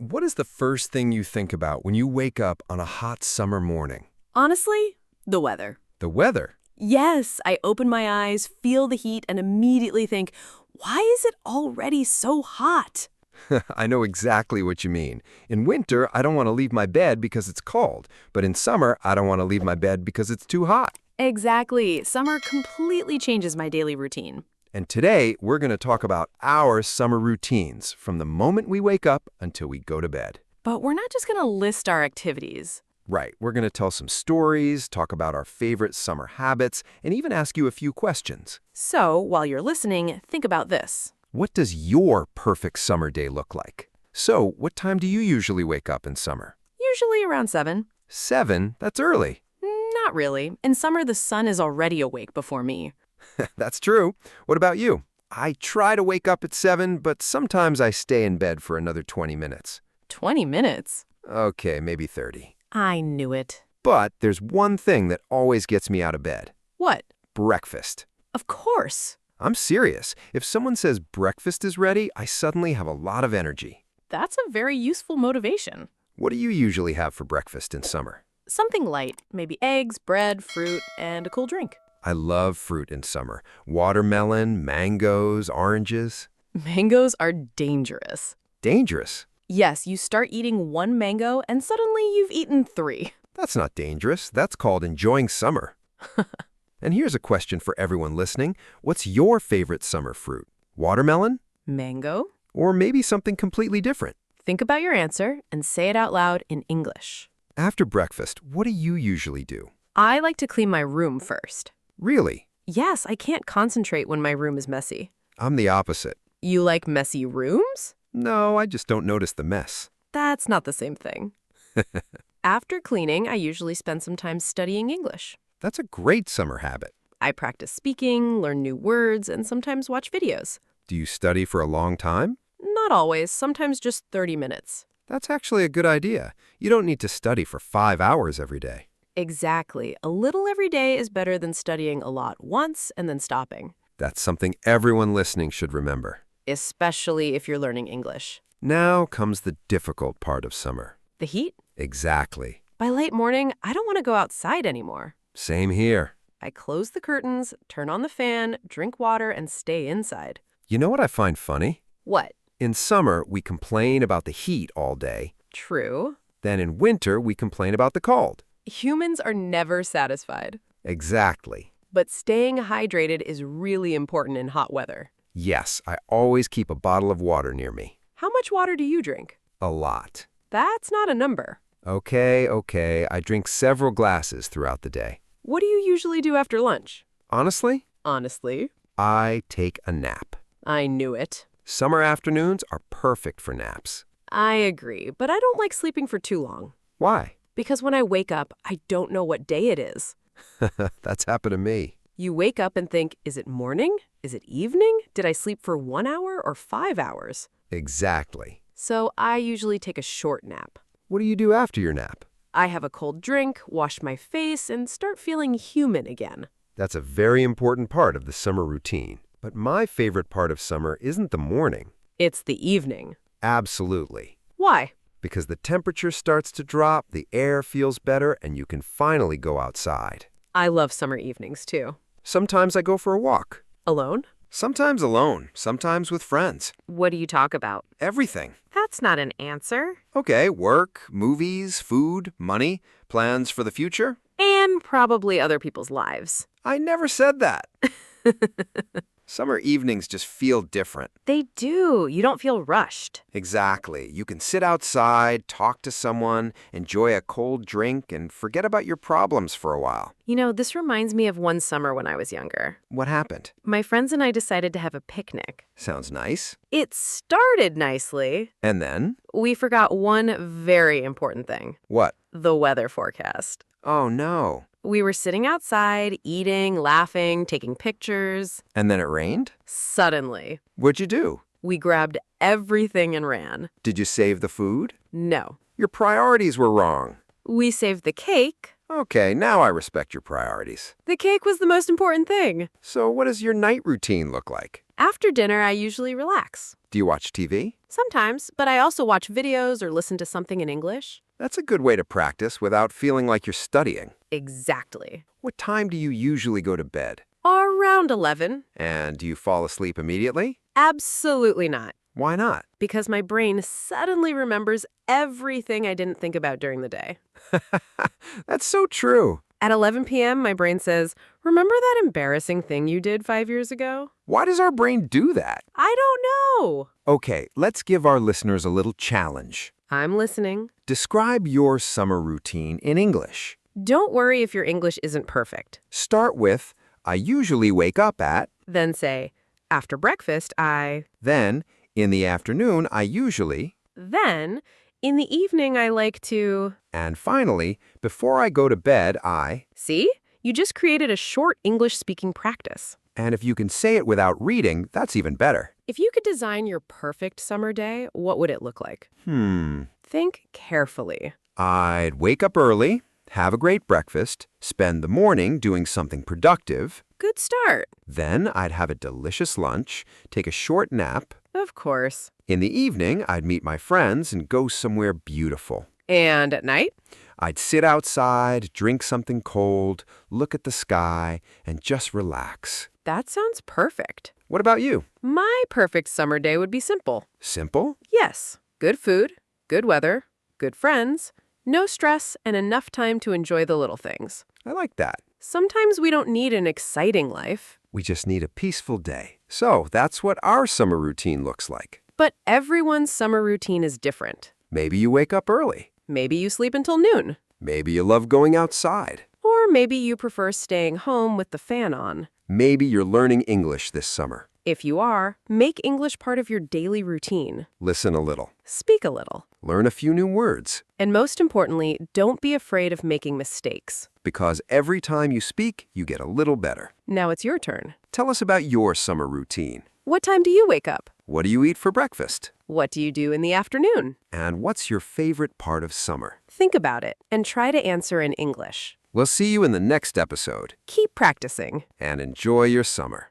What is the first thing you think about when you wake up on a hot summer morning? Honestly, the weather. The weather. Yes, I open my eyes, feel the heat, and immediately think, why is it already so hot? I know exactly what you mean. In winter, I don't want to leave my bed because it's cold, but in summer, I don't want to leave my bed because it's too hot. Exactly. Summer completely changes my daily routine. And today, we're going to talk about our summer routines from the moment we wake up until we go to bed. But we're not just going to list our activities. Right, we're going to tell some stories, talk about our favorite summer habits, and even ask you a few questions. So, while you're listening, think about this. What does your perfect summer day look like? So, what time do you usually wake up in summer? Usually around 7. 7? That's early. Not really. In summer, the sun is already awake before me. That's true. What about you? I try to wake up at 7, but sometimes I stay in bed for another 20 minutes. 20 minutes? Okay, maybe 30. I knew it. But there's one thing that always gets me out of bed. What? Breakfast. Of course. I'm serious. If someone says breakfast is ready, I suddenly have a lot of energy. That's a very useful motivation. What do you usually have for breakfast in summer? Something light, maybe eggs, bread, fruit, and a cool drink. I love fruit in summer. Watermelon, mangoes, oranges. Mangoes are dangerous. Dangerous. Yes, you start eating one mango and suddenly you've eaten 3. That's not dangerous. That's called enjoying summer. And here's a question for everyone listening. What's your favorite summer fruit? Watermelon? Mango? Or maybe something completely different? Think about your answer and say it out loud in English. After breakfast, what do you usually do? I like to clean my room first. Really? Yes, I can't concentrate when my room is messy. I'm the opposite. You like messy rooms? No, I just don't notice the mess. That's not the same thing. After cleaning, I usually spend some time studying English. That's a great summer habit. I practice speaking, learn new words, and sometimes watch videos. Do you study for a long time? Not always, sometimes just 30 minutes. That's actually a good idea. You don't need to study for 5 hours every day. Exactly. A little every day is better than studying a lot once and then stopping. That's something everyone listening should remember. Especially if you're learning English. Now comes the difficult part of summer. The heat? Exactly. By late morning, I don't want to go outside anymore. Same here. I close the curtains, turn on the fan, drink water, and stay inside. You know what I find funny? What? In summer, we complain about the heat all day. True. Then in winter, we complain about the cold. Humans are never satisfied. Exactly. But staying hydrated is really important in hot weather. Yes, I always keep a bottle of water near me. How much water do you drink? A lot. That's not a number. Okay. I drink several glasses throughout the day. What do you usually do after lunch? Honestly, Honestly, I take a nap. I knew it. Summer afternoons are perfect for naps. I agree, but I don't like sleeping for too long. Why? Because when I wake up, I don't know what day it is. That's happened to me. You wake up and think, is it morning? Is it evening? Did I sleep for 1 hour or 5 hours? Exactly. So I usually take a short nap. What do you do after your nap? I have a cold drink, wash my face, and start feeling human again. That's a very important part of the summer routine. But my favorite part of summer isn't the morning. It's the evening. Absolutely. Why? Because the temperature starts to drop, the air feels better, and you can finally go outside. I love summer evenings, too. Sometimes I go for a walk. Alone? Sometimes alone, sometimes with friends. What do you talk about? Everything. That's not an answer. Okay, work, movies, food, money, plans for the future. And probably other people's lives. I never said that. Summer evenings just feel different. They do. You don't feel rushed. Exactly. You can sit outside, talk to someone, enjoy a cold drink, and forget about your problems for a while. You know, this reminds me of one summer when I was younger. What happened? My friends and I decided to have a picnic. Sounds nice. It started nicely. And then? We forgot one very important thing. What? The weather forecast. Oh, no. We were sitting outside, eating, laughing, taking pictures. And then it rained? Suddenly, What'd you do? we grabbed everything and ran. Did you save the food? No. Your priorities were wrong. We saved the cake. Okay, now I respect your priorities. The cake was the most important thing. So what does your night routine look like? After dinner, I usually relax. Do you watch TV? Sometimes, but I also watch videos or listen to something in English. That's a good way to practice without feeling like you're studying. Exactly. What time do you usually go to bed? Around 11. And do you fall asleep immediately? Absolutely not. Why not? Because my brain suddenly remembers everything I didn't think about during the day. That's so true. At 11 p.m., my brain says, "Remember that embarrassing thing you did 5 years ago?" Why does our brain do that? I don't know. Okay, let's give our listeners a little challenge. I'm listening. Describe your summer routine in English. Don't worry if your English isn't perfect. Start with, I usually wake up at, Then say, after breakfast, then, in the afternoon, I usually, Then, in the evening, I like to... and finally, before I go to bed, I, See? You just created a short English-speaking practice. and if you can say it without reading, that's even better. If you could design your perfect summer day, what would it look like? Think carefully. I'd wake up early, have a great breakfast, spend the morning doing something productive. Good start. Then I'd have a delicious lunch, take a short nap. Of course. In the evening, I'd meet my friends and go somewhere beautiful. And at night? I'd sit outside, drink something cold, look at the sky, and just relax. That sounds perfect. What about you? My perfect summer day would be simple. Simple? Yes. Good food, good weather, good friends, no stress, and enough time to enjoy the little things. I like that. Sometimes we don't need an exciting life, We just need a peaceful day. So that's what our summer routine looks like. but everyone's summer routine is different. Maybe you wake up early. Maybe you sleep until noon. Maybe you love going outside. Or maybe you prefer staying home with the fan on. Maybe you're learning English this summer. If you are, make English part of your daily routine. Listen a little. Speak a little. Learn a few new words. And most importantly, don't be afraid of making mistakes. Because every time you speak, you get a little better. Now it's your turn. Tell us about your summer routine. What time do you wake up? What do you eat for breakfast? What do you do in the afternoon? And what's your favorite part of summer? Think about it and try to answer in English. We'll see you in the next episode. Keep practicing. And enjoy your summer.